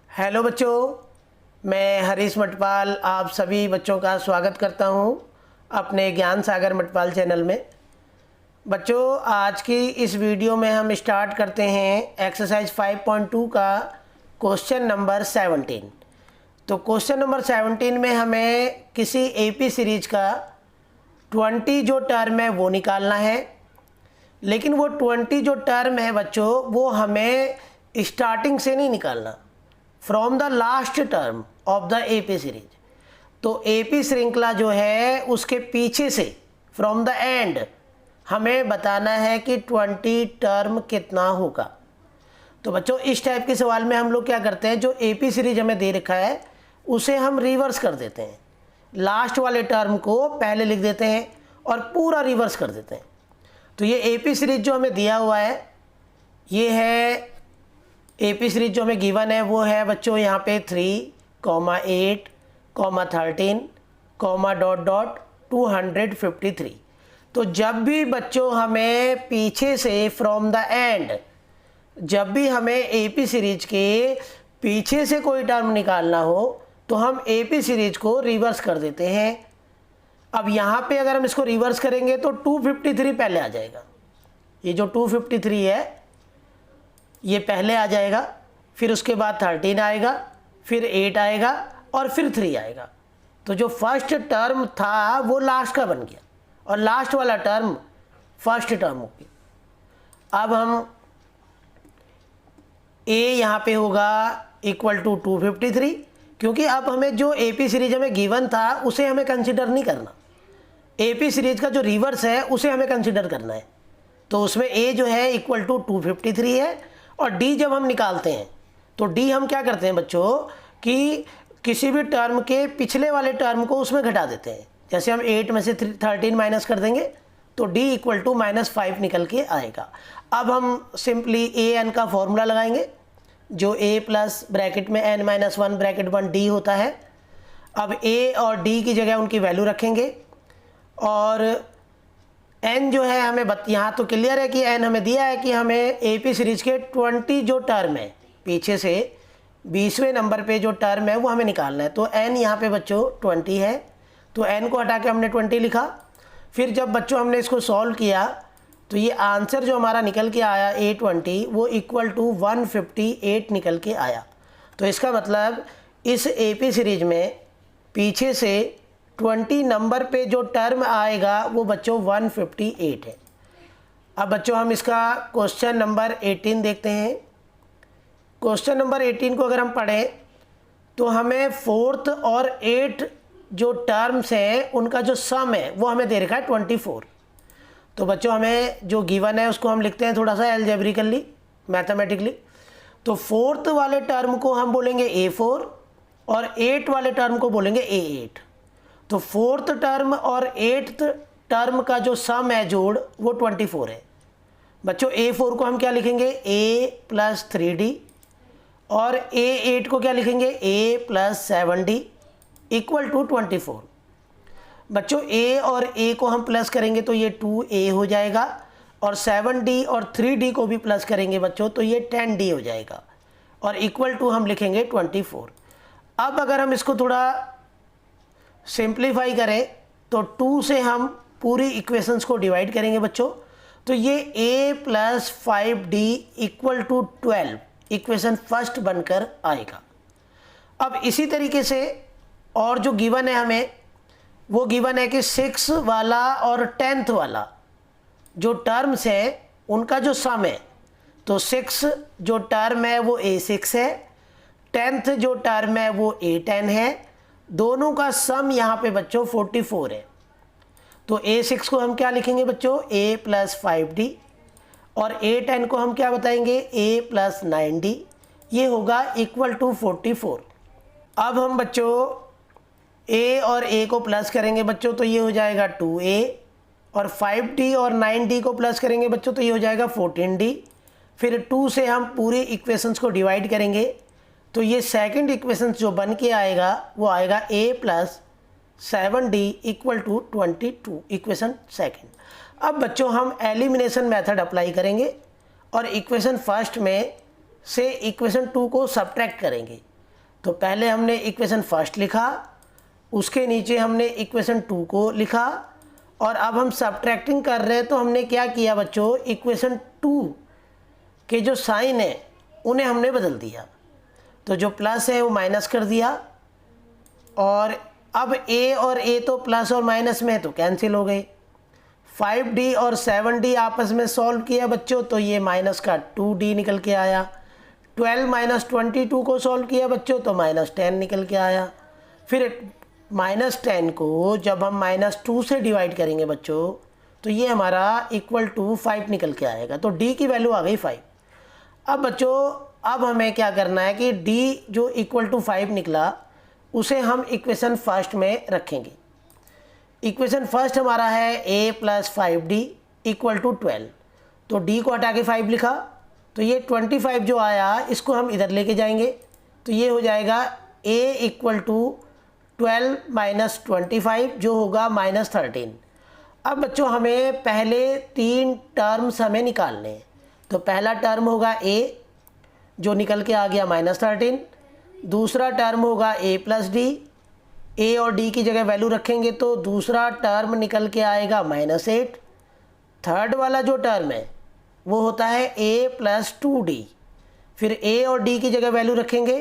Hello बच्चों, मैं हरीश मटपाल आप सभी बच्चों का स्वागत करता हूं अपने ज्ञान सागर मटपाल चैनल में। बच्चों, आज की इस वीडियो में हम स्टार्ट करते हैं एक्सरसाइज 5.2 का क्वेश्चन नंबर 17। तो क्वेश्चन नंबर 17 में हमें किसी एपी सीरीज का 20 जो टर्म है वो निकालना है। लेकिन वो 20 जो टर्म है बच्चों, वो हमें स्टार्टिंग से नहीं निकालना, from the last term of the AP series. तो एपी श्रृंखला जो है उसके पीछे से, फ्रॉम द एंड, हमें बताना है कि 20 टर्म कितना होगा। तो बच्चों, इस टाइप के सवाल में हम लोग क्या करते हैं, जो एपी सीरीज हमें दे रखा है उसे हम रिवर्स कर देते हैं। लास्ट वाले टर्म को पहले लिख देते हैं और पूरा रिवर्स कर देते हैं। तो ये एपी सीरीज जो हमें दिया हुआ है, ये है एपी सीरीज जो हमें गिवन है, वो है बच्चों यहाँ पे 3, 8, 13, ... 253। तो जब भी बच्चों हमें पीछे से, फ्रॉम द एंड, जब भी हमें एपी सीरीज के पीछे से कोई टर्म निकालना हो तो हम एपी सीरीज को रिवर्स कर देते हैं। अब यहाँ पे अगर हम इसको रिवर्स करेंगे तो 253 पहले आ जाएगा। ये जो 253 है ये पहले आ जाएगा, फिर उसके बाद 13 आएगा, फिर 8 आएगा और फिर 3 आएगा। तो जो फर्स्ट टर्म था वो लास्ट का बन गया और लास्ट वाला टर्म फर्स्ट टर्म हो गया। अब हम a यहाँ पे होगा इक्वल टू 253, क्योंकि अब हमें जो एपी सीरीज हमें गिवन था उसे हमें कंसिडर नहीं करना। एपी सीरीज का जो रिवर्स है उसे हमें कंसिडर करना है। तो उसमें a जो है इक्वल टू 253 है और d जब हम निकालते हैं तो d हम क्या करते हैं बच्चों कि किसी भी टर्म के पिछले वाले टर्म को उसमें घटा देते हैं। जैसे हम 8 में से 13 माइनस कर देंगे तो d इक्वल टू -5 निकल के आएगा। अब हम सिंपली an का फॉर्मूला लगाएंगे, जो a प्लस ब्रैकेट में n-1 ब्रैकेट 1 d होता है। अब a और d की जगह उनकी वैल्यू रखेंगे और n जो है हमें यहाँ तो क्लियर है कि n हमें दिया है कि हमें एपी सीरीज के 20 जो टर्म है, पीछे से 20वें नंबर पे जो टर्म है वो हमें निकालना है। तो n यहाँ पे बच्चों 20 है, तो n को हटा के हमने 20 लिखा। फिर जब बच्चों हमने इसको सॉल्व किया तो ये आंसर जो हमारा निकल के आया A20, वो इक्वल टू 158 निकल के आया। तो इसका मतलब इस एपी सीरीज में पीछे से 20 नंबर पे जो टर्म आएगा वो बच्चों 158 है। अब बच्चों हम इसका क्वेश्चन नंबर 18 देखते हैं। क्वेश्चन नंबर 18 को अगर हम पढ़ें तो हमें 4th और 8th जो टर्म्स हैं उनका जो सम है वो हमें दे रखा है 24। तो बच्चों हमें जो गिवन है उसको हम लिखते हैं थोड़ा सा एल्जेब्रिकली, मैथमेटिकली। तो 4th वाले टर्म को हम बोलेंगे A4 और 8 वाले टर्म को बोलेंगे A8। तो 4th टर्म और 8th टर्म का जो सम है जोड़, वो 24 है। बच्चों A4 को हम क्या लिखेंगे, a प्लस 3d, और A8 को क्या लिखेंगे, a plus 7d equal to 24। बच्चों a और a को हम प्लस करेंगे तो ये 2a हो जाएगा, और 7d और 3d को भी प्लस करेंगे बच्चों तो ये 10d हो जाएगा, और इक्वल टू हम लिखेंगे 24। अब अगर हम इसको थोड़ा सिंप्लीफाई करें तो 2 से हम पूरी इक्वेशंस को डिवाइड करेंगे बच्चों। तो ये a plus 5d equal to 12 equation first बनकर आएगा। अब इसी तरीके से और जो गिवन है हमें, वो गिवन है कि 6 वाला और 10th वाला जो टर्म्स है उनका जो सम है, तो 6 जो टर्म है वो A6 है, 10th जो टर्म है वो A10 है। दोनों का सम यहाँ पे बच्चों 44 है। तो A6 को हम क्या लिखेंगे बच्चों, a प्लस 5d, और A10 को हम क्या बताएंगे, a प्लस 9d। ये होगा इक्वल टू 44। अब हम बच्चों a और a को प्लस करेंगे बच्चों तो ये हो जाएगा 2a, और 5d और 9d को प्लस करेंगे बच्चों तो ये हो जाएगा 14d। फिर 2 से हम पूरी इक्वेशंस को डिवाइड करेंगे तो ये सेकंड इक्वेशन जो बन के आएगा वो आएगा a plus 7d equal to 22, equation second. अब बच्चों हम एलिमिनेशन मेथड अप्लाई करेंगे और इक्वेशन फर्स्ट में से इक्वेशन 2 को सब्ट्रैक्ट करेंगे। तो पहले हमने इक्वेशन फर्स्ट लिखा, उसके नीचे हमने इक्वेशन 2 को लिखा, और अब हम सब्ट्रैक्टिंग कर रहे हैं तो हमने क्या किया बच्चों, इक्वेशन 2 के जो साइन है उन्हें हमने बदल दिया। तो जो प्लस है वो माइनस कर दिया, और अब a और a तो प्लस और माइनस में है तो कैंसिल हो गई। 5d और 7d आपस में सॉल्व किया बच्चों, तो ये माइनस का 2d निकल के आया। 12 माइनस 22 को सॉल्व किया बच्चों तो माइनस 10 निकल के आया। फिर माइनस 10 को जब हम माइनस 2 से डिवाइड करेंगे बच्चों तो ये हमारा इक्वल टू 5 निकल के आएगा। तो d की वैल्यू आ गई 5। अब बच्चों अब हमें क्या करना है कि d जो इक्वल टू 5 निकला उसे हम इक्वेशन फर्स्ट में रखेंगे। इक्वेशन फर्स्ट हमारा है a plus 5d equal to 12। तो d को हटा के 5 लिखा, तो ये 25 जो आया इसको हम इधर लेके जाएंगे, तो ये हो जाएगा a इक्वल टू 12 माइनस 25 जो होगा माइनस 13। अब बच्चों हमें पहले 3 टर्म्स हमें निकालने हैं। तो पहला टर्म होगा a जो निकल के आ गया माइनस 13, दूसरा टर्म होगा a प्लस डी, a और d की जगह वैल्यू रखेंगे तो दूसरा टर्म निकल के आएगा माइनस 8। थर्ड वाला जो टर्म है वो होता है a प्लस 2d, फिर a और d की जगह वैल्यू रखेंगे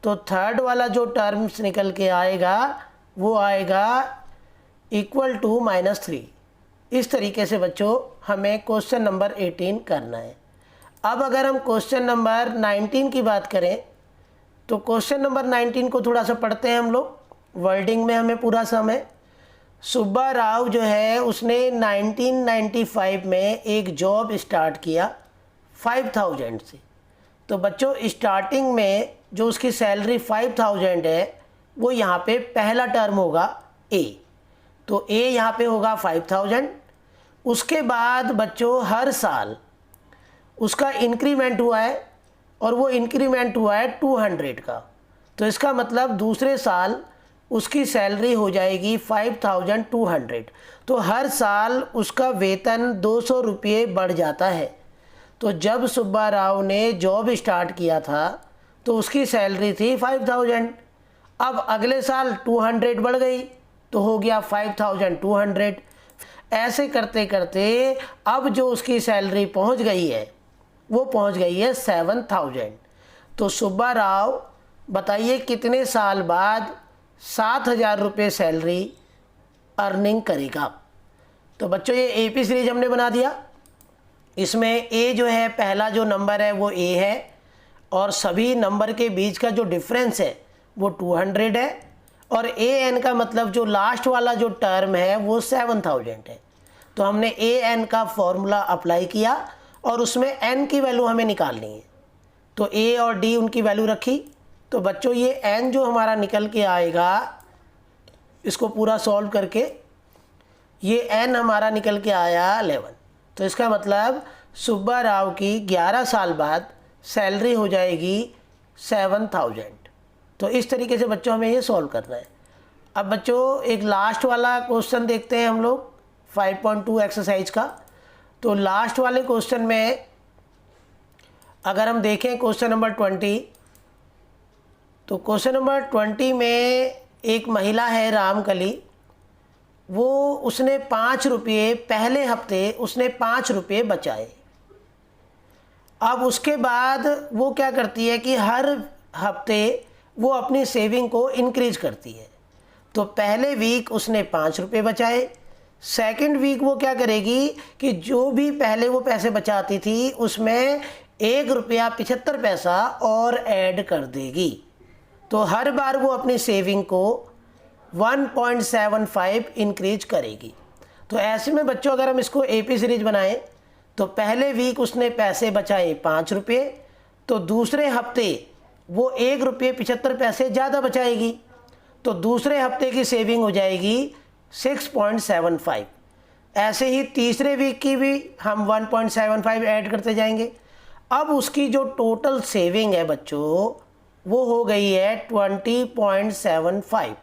तो थर्ड वाला जो टर्म्स निकल के आएगा वो आएगा इक्वल टू माइनस 3। इस तरीके से बच्चों हमें क्वेश्चन नंबर 18 करना है। अब अगर हम क्वेश्चन नंबर 19 की बात करें तो क्वेश्चन नंबर 19 को थोड़ा सा पढ़ते हैं हम लोग, वर्डिंग में हमें पूरा समय। सुब्बा राव जो है उसने 1995 में एक जॉब स्टार्ट किया 5000 से। तो बच्चों स्टार्टिंग में जो उसकी सैलरी 5000 है वो यहाँ पे पहला टर्म होगा a, तो a यहाँ पे होगा 5000। उसके बाद बच्चों हर साल उसका इंक्रीमेंट हुआ है और वो इंक्रीमेंट हुआ है 200 का, तो इसका मतलब दूसरे साल उसकी सैलरी हो जाएगी 5200। तो हर साल उसका वेतन 200 रुपये बढ़ जाता है। तो जब सुब्बा राव ने जॉब स्टार्ट किया था तो उसकी सैलरी थी 5000, अब अगले साल 200 बढ़ गई तो हो गया 5200। ऐसे करते करते अब जो उसकी सैलरी पहुंच गई है वो पहुंच गई है 7000। तो सुब्बा राव बताइए कितने साल बाद 7000 रुपये सैलरी अर्निंग करेगा। तो बच्चों ये एपी सीरीज हमने बना दिया। इसमें a जो है पहला जो नंबर है वो a है और सभी नंबर के बीच का जो डिफरेंस है वो 200 है, और an का मतलब जो लास्ट वाला जो टर्म है वो 7000 है। तो हमने an का फॉर्मूला अप्लाई किया और उसमें n की वैल्यू हमें निकालनी है। तो a और d उनकी वैल्यू रखी, तो बच्चों ये n जो हमारा निकल के आएगा इसको पूरा सॉल्व करके ये n हमारा निकल के आया 11। तो इसका मतलब सुब्बा राव की 11 साल बाद सैलरी हो जाएगी 7000। तो इस तरीके से बच्चों हमें ये सॉल्व करना है। अब बच्चों एक लास्ट वाला क्वेश्चन देखते हैं हम लोग 5.2 एक्सरसाइज का। तो लास्ट वाले क्वेश्चन में अगर हम देखें क्वेश्चन नंबर 20, तो क्वेश्चन नंबर 20 में एक महिला है रामकली, वो उसने 5 रुपये पहले हफ्ते उसने 5 रुपये बचाए। अब उसके बाद वो क्या करती है कि हर हफ्ते वो अपनी सेविंग को इंक्रीज करती है। तो पहले वीक उसने 5 रुपये बचाए, सेकंड वीक वो क्या करेगी कि जो भी पहले वो पैसे बचाती थी उसमें 1 रुपया 75 पैसा और ऐड कर देगी। तो हर बार वो अपनी सेविंग को 1.75 इंक्रीज करेगी। तो ऐसे में बच्चों अगर हम इसको एपी सीरीज बनाएं तो पहले वीक उसने पैसे बचाए 5 रुपये, तो दूसरे हफ्ते वो 1 रुपये 75 पैसे ज़्यादा बचाएगी, तो दूसरे हफ्ते की सेविंग हो जाएगी 6.75। ऐसे ही तीसरे वीक की भी हम 1.75 ऐड करते जाएंगे। अब उसकी जो टोटल सेविंग है बच्चों वो हो गई है 20.75।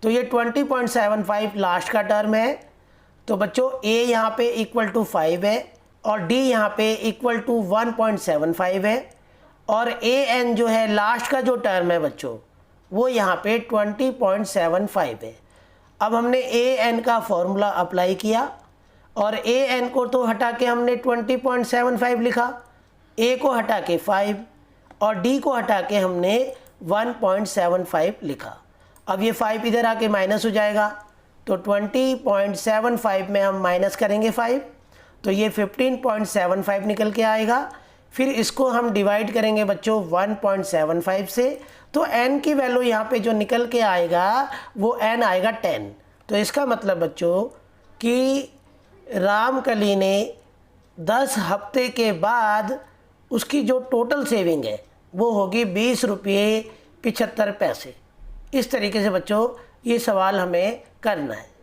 तो ये 20.75 लास्ट का टर्म है। तो बच्चों a यहाँ पे इक्वल टू 5 है और d यहाँ पे इक्वल टू 1.75 है। और ए एन जो है लास्ट का जो टर्म है बच्चों वो यहाँ पे 20.75 है। अब हमने ए एन का फॉर्मूला अप्लाई किया और ए एन को तो हटा के हमने 20.75 लिखा, ए को हटा के 5 और डी को हटा के हमने 1.75 लिखा। अब ये 5 इधर आके माइनस हो जाएगा तो 20.75 में हम माइनस करेंगे 5 तो ये 15.75 निकल के आएगा। फिर इसको हम डिवाइड करेंगे बच्चों 1.75 से तो n की वैल्यू यहाँ पे जो निकल के आएगा वो n आएगा 10। तो इसका मतलब बच्चों कि रामकली ने 10 हफ्ते के बाद उसकी जो टोटल सेविंग है वो होगी 20 रुपये 75 पैसे। इस तरीके से बच्चों ये सवाल हमें करना है।